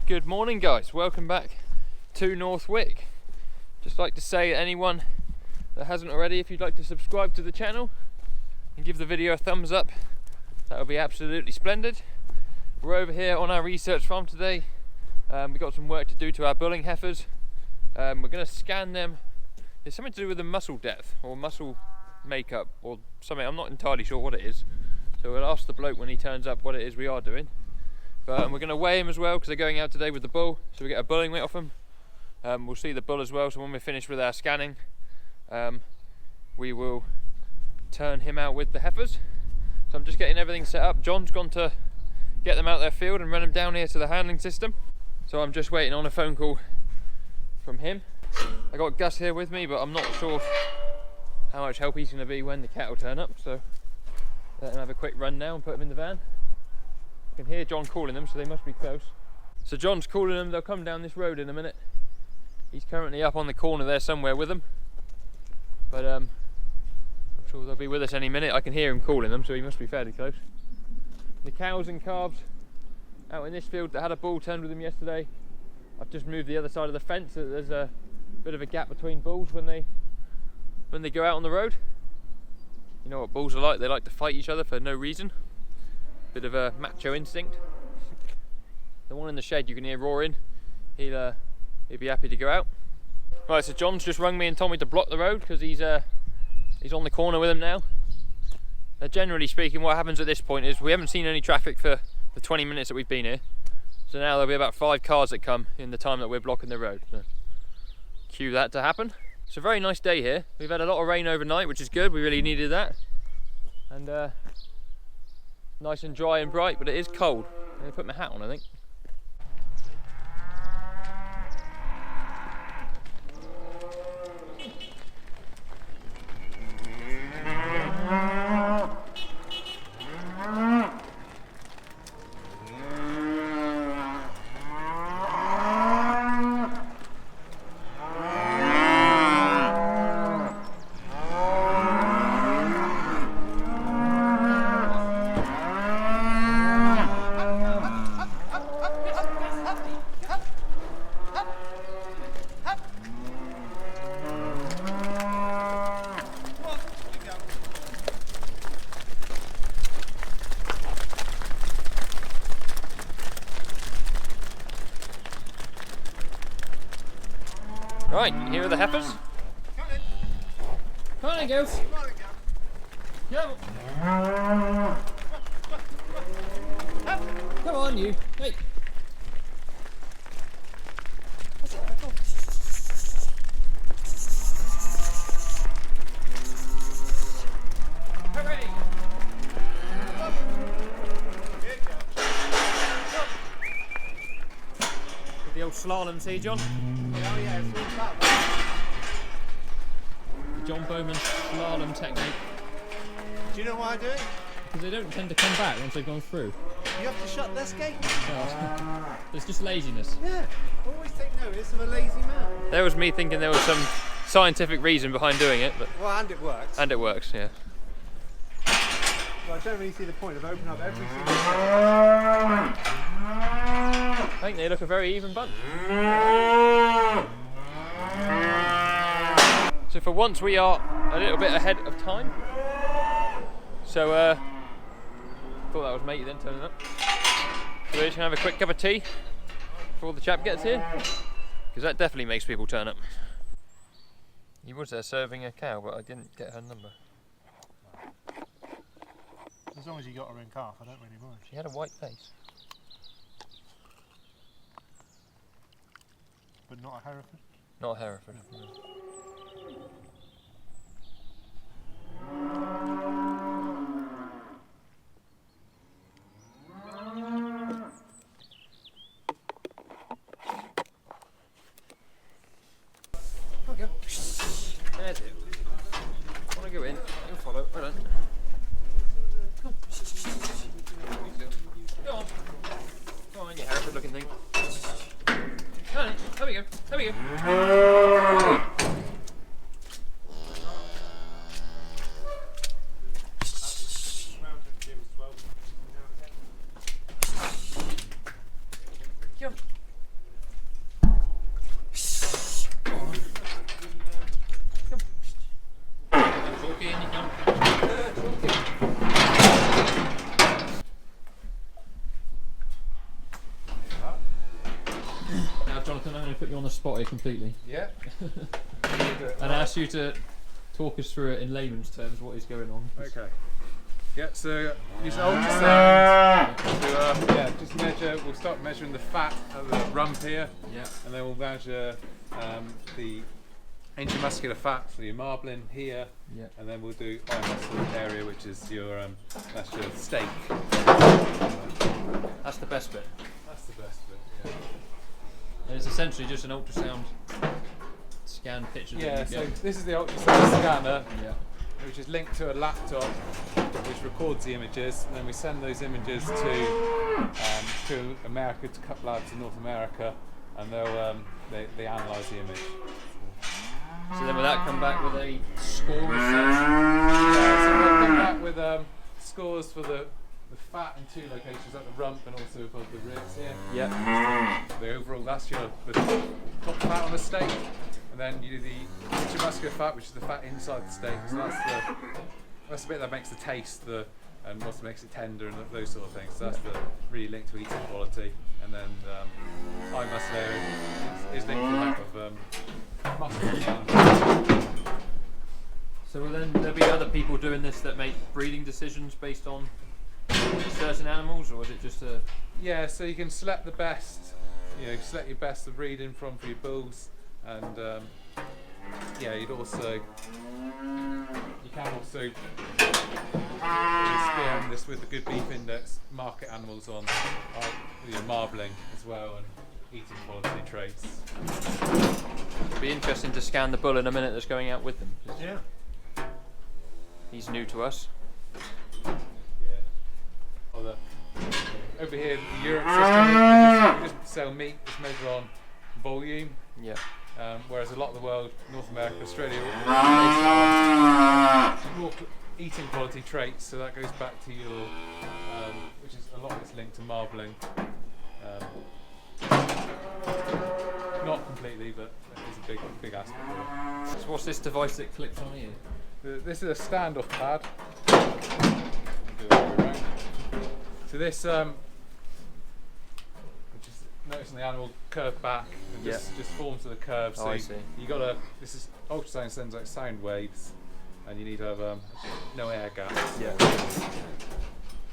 Good morning guys, welcome back to North Wick. Just like to say to anyone that hasn't already, if you'd like to subscribe to the channel and give the video a thumbs up, that would be absolutely splendid. We're over here on our research farm today. We've got some work to do to our bulling heifers. We're going to scan them. It's something to do with the muscle depth or muscle makeup or something. I'm not entirely sure what it is, so we'll ask the bloke when he turns up what it is we are doing. But we're going to weigh him as well because they're going out today with the bull, so we get a bulling weight off him. We'll see the bull as well, so when we're finished with our scanning, we will turn him out with the heifers. So I'm just getting everything set up. John's gone to get them out their field and run them down here to the handling system. So I'm just waiting on a phone call from him. I got Gus here with me, but I'm not sure how much help he's going to be when the cattle turn up. So let him have a quick run now and put him in the van. I can hear John calling them, so they must be close. So John's calling them, they'll come down this road in a minute. He's currently up on the corner there somewhere with them. But I'm sure they'll be with us any minute. I can hear him calling them, so he must be fairly close. The cows and calves out in this field that had a bull turned with them yesterday, I've just moved the other side of the fence so that there's a bit of a gap between bulls when they go out on the road. You know what bulls are like, they like to fight each other for no reason. Bit of a macho instinct. The one in the shed you can hear roaring, he'll be happy to go out. Right, so John's just rung me and told me to block the road because he's on the corner with him now. Generally speaking, what happens at this point is we haven't seen any traffic for the 20 minutes that we've been here. So now there'll be about 5 cars that come in the time that we're blocking the road. So cue that to happen. It's a very nice day here. We've had a lot of rain overnight, which is good. We really needed that. And nice and dry and bright, but it is cold. I'm going to put my hat on, I think. Right, here are the heifers. Come on in, girls. Go. Come on, you. Hey. Hooray. With the old slalom, see, John? Oh yeah, it's all that The John Bowman slalom technique. Do you know why I do it? Because they don't tend to come back once they've gone through. You have to shut this gate. No, it's just laziness. Yeah, always take notice of a lazy man. There was me thinking there was some scientific reason behind doing it, but Well, and it works. and it works, yeah. Well, I don't really see the point of opening up every single I think they look a very even bunch. So for once we are a little bit ahead of time. So thought that was matey then turning up. So we're just gonna have a quick cup of tea before the chap gets here, because that definitely makes people turn up. He was there serving a cow, but I didn't get her number. As long as you got her in calf, I don't really mind. She had a white face. But not a Hereford? Not a Hereford. No. Okay. That's it. I want to go in. You'll follow. Hold on. Go on. Go on, you Hereford looking thing. Come on, there we go. There we go. Come Jonathan, I'm going to put you on the spot here completely. Yeah. And ask you to talk us through it in layman's terms, what is going on. Okay. Yeah, so use ultrasound to just measure. We'll start measuring the fat at the rump here, and then we'll measure the intramuscular fat, so your marbling here, and then we'll do eye muscle area, which is your that's your steak. That's the best bit. That's the best bit. Yeah. And it's essentially just an ultrasound scan picture. Yeah. So this is the ultrasound scanner. Yeah. Which is linked to a laptop which records the images, and then we send those images to America, to couple labs in North America, and they analyse the image. So then will that come back with a score as such? Yeah, so we'll come back with scores for the fat in 2 locations, at the rump and also above the ribs here. Yeah. The overall, that's the top fat on the steak. And then you do the intramuscular fat, which is the fat inside the steak. So that's the bit that makes the taste, and also makes it tender and those sort of things. So that's really linked to eating quality. And then eye muscle area is linked to the amount of muscle in the animal. So will then there be other people doing this that make breeding decisions based on certain animals, or is it just a? Yeah, so you can select the best. Select your best to breed in from for your bulls. And you can also experiment this with the Good Beef Index market animals on marbling as well, and eating quality traits. It'll be interesting to scan the bull in a minute that's going out with them. Yeah. He's new to us. Yeah. Over here, the Europe system, we just sell meat, just measure on volume. Yeah. Whereas a lot of the world, North America, Australia, more eating quality traits, so that goes back to your, which is a lot of it's linked to marbling. Not completely, but it's a big aspect of it. So what's this device that clips on here? This is a standoff pad. So this, noticing the animal curve back and just form to the curve. So I see. This is ultrasound sends out sound waves, and you need to have no air gaps. Yeah.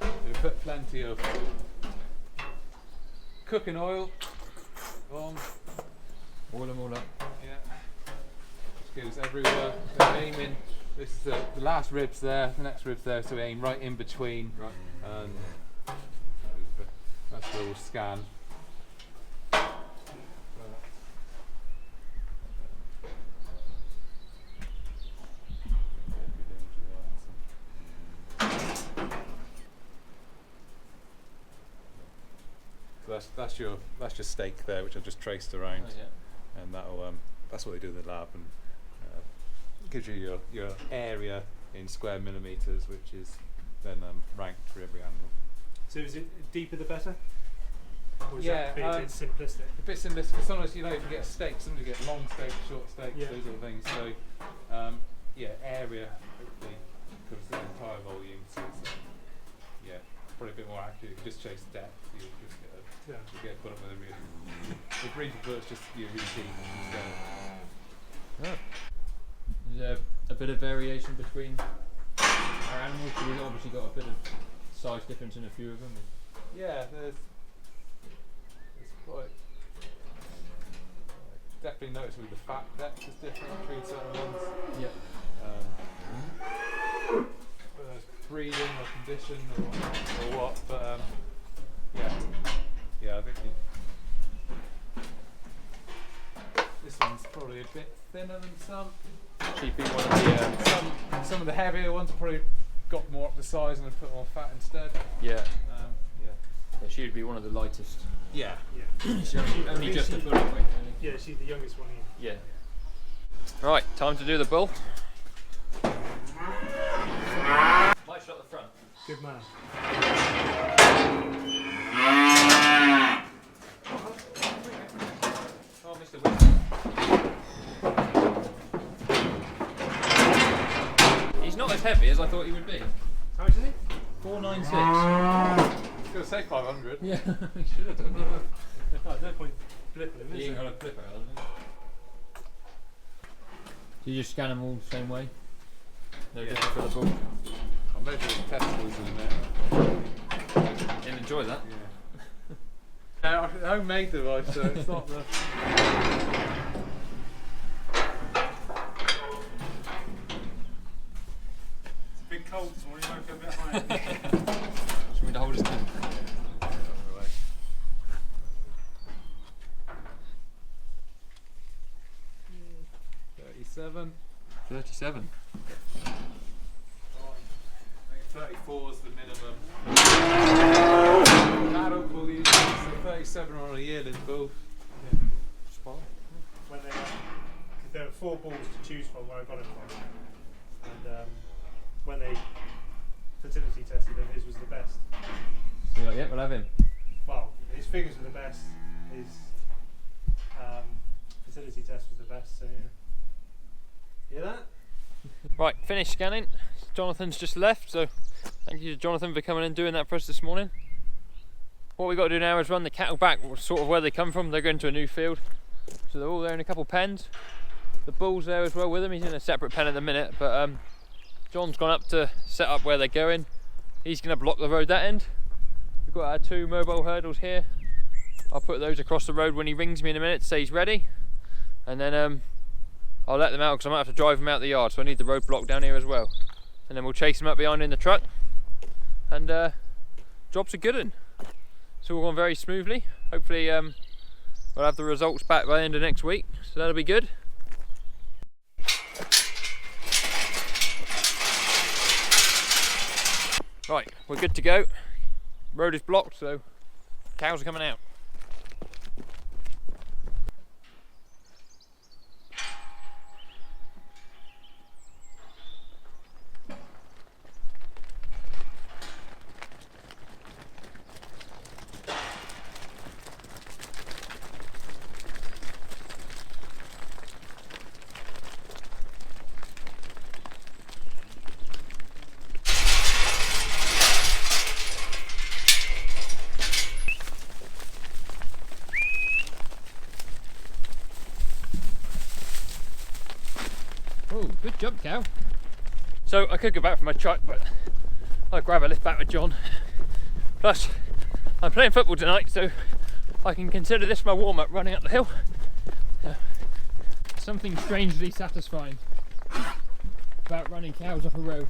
We put plenty of cooking oil on. Oil them all up. Yeah. Just goes everywhere. We're aiming. This is the last ribs there, the next ribs there, so we aim right in between. Right. And that's where we'll scan. So that's your steak there, which I've just traced around, and that's what they do in the lab, and gives you your area in square millimeters, which is then ranked for every animal. So is it deeper the better? Or is Yeah, that a bit simplistic? A bit simplistic, because sometimes if you get a steak, sometimes you get long steaks, short steaks, Yeah. those sort of things. So area hopefully covers the entire volume. So it's probably a bit more accurate. If you just chase depth, you'll just get put up with a really. The breeding birds just really deep. Is there a bit of variation between our animals? We've obviously got a bit of size difference in a few of them. Yeah, there's quite definitely noticeably the fat depth is different between certain ones. Yeah. Whether it's breeding or condition or what, but I think this one's probably a bit thinner than some. She'd be one of the Some of the heavier ones have probably got more up the size and put more fat instead. yeah. She'd be one of the lightest. Yeah. Only just a bullet weight. Yeah, she's the youngest one here. Yeah. Right, time to do the bull. Might shot the front. Good man. Oh, Mr. Wilson. He's not as heavy as I thought he would be. How much is he? 496. It's going to say 500. Yeah, we should have done that. Oh, no point flip them, You isn't ain't it? got a flip out, haven't you? So you just scan them all the same way? No Yeah. different for the ball? I'll measure the testicles in a minute. You'll enjoy that. Yeah. Homemade device, so it's not the. It's a bit cold this morning, might go a bit higher. Just want me to hold his pen? 37. 37. 34 is the minimum. Adult bull uses 37 on a yearling bull. Spot. When they, cause there were 4 balls to choose from where I got it from, and when they fertility tested him, his was the best. So you're like, yeah, we'll have him. Well, his figures were the best. His fertility test was the best. So yeah. Hear that? Right, finished scanning. Jonathan's just left, so thank you to Jonathan for coming and doing that for us this morning. What we've got to do now is run the cattle back, sort of where they come from. They're going to a new field, so they're all there in a couple pens. The bull's there as well with him. He's in a separate pen at the minute, but John's gone up to set up where they're going. He's going to block the road that end. We've got our 2 mobile hurdles here. I'll put those across the road when he rings me in a minute to say he's ready, and then I'll let them out because I might have to drive them out the yard, so I need the road blocked down here as well. And then we'll chase them up behind in the truck, and job's a good one. It's all gone very smoothly. Hopefully we'll have the results back by the end of next week, so that'll be good. Right, we're good to go. Road is blocked, so cows are coming out. Oh, good jump, cow. So I could go back for my truck, but I'll grab a lift back with John. Plus, I'm playing football tonight, so I can consider this my warm-up running up the hill. Something strangely satisfying about running cows up a road.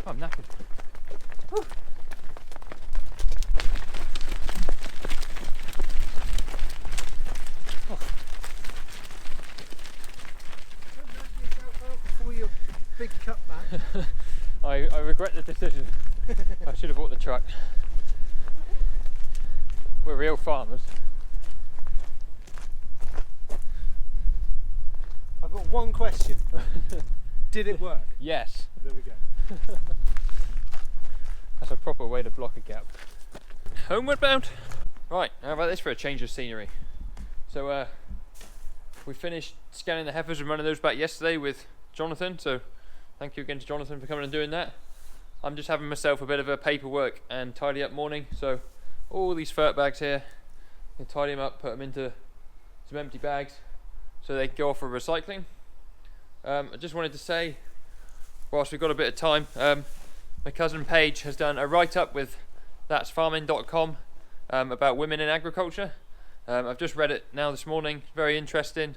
Oh, I'm knackered. Whew. Before your big cutback. I regret the decision. I should have bought the truck. We're real farmers. I've got one question. Did it work? Yes. There we go. That's a proper way to block a gap. Homeward bound. Right, how about this for a change of scenery? So we finished scanning the heifers and running those back yesterday with Jonathan, so thank you again to Jonathan for coming and doing that. I'm just having myself a bit of a paperwork and tidy up morning, so all these fert bags here, you tidy them up, put them into some empty bags so they can go off for recycling. I just wanted to say, whilst we've got a bit of time, my cousin Paige has done a write-up with that'sfarming.com about women in agriculture. I've just read it now this morning, very interesting.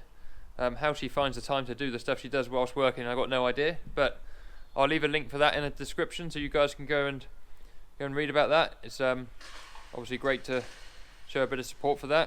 How she finds the time to do the stuff she does whilst working, I've got no idea, but I'll leave a link for that in the description so you guys can go and read about that. It's obviously great to show a bit of support for that.